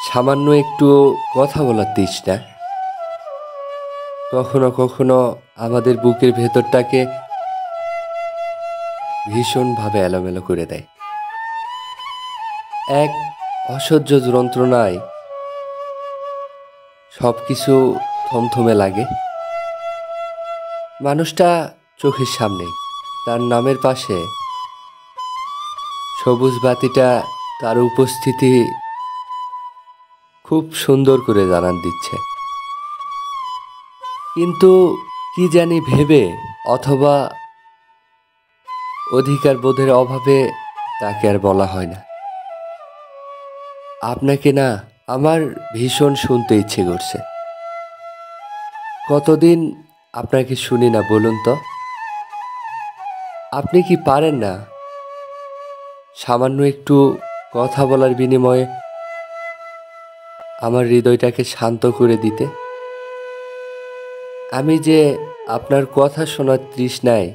সামান্য একটু কথা বলার তৃষ্ণা কখনো কখনো আমাদের বুকের ভেতরটাকে ভীষণভাবে এলোমেলো করে দেয়। এক অসহ্য যন্ত্রণায় সব কিছু থমথমে লাগে। মানুষটা চোখের সামনেই, তার নামের পাশে সবুজ বাতিটা তার উপস্থিতি খুব সুন্দর করে জানান দিচ্ছে, কিন্তু কি জানি ভেবে অথবা অধিকার বোধের অভাবে তাকে আর বলা হয় না। আপনাকে না আমার ভীষণ শুনতে ইচ্ছে করছে। কতদিন আপনাকে শুনি না বলুন তো। আপনি কি পারেন না সামান্য একটু কথা বলার বিনিময়ে আমার হৃদয়টাকে শান্ত করে দিতে? আমি যে আপনার কথা শোনার তৃষ্ণায়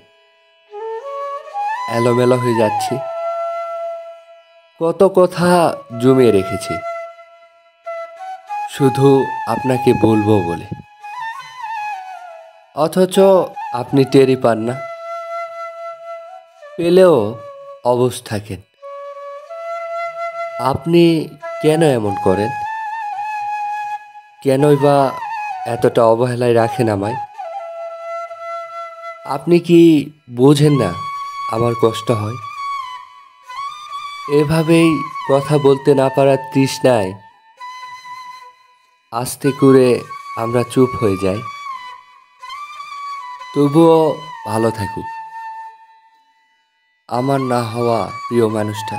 এলোমেলো হয়ে যাচ্ছি। কত কথা জমিয়ে রেখেছি শুধু আপনাকে বলবো বলে, অথচ আপনি টেরই পান না। পেলেও অবশ থাকেন। আপনি কেন এমন করেন? কেনই বা এতটা অবহেলায় রাখেন আমায়? আপনি কি বোঝেন না আমার কষ্ট হয়? এভাবেই কথা বলতে না পারার তৃষ্ণায় আস্তে করে আমরা চুপ হয়ে যাই। তবুও ভালো থাকুক আমার না হওয়া প্রিয় মানুষটা।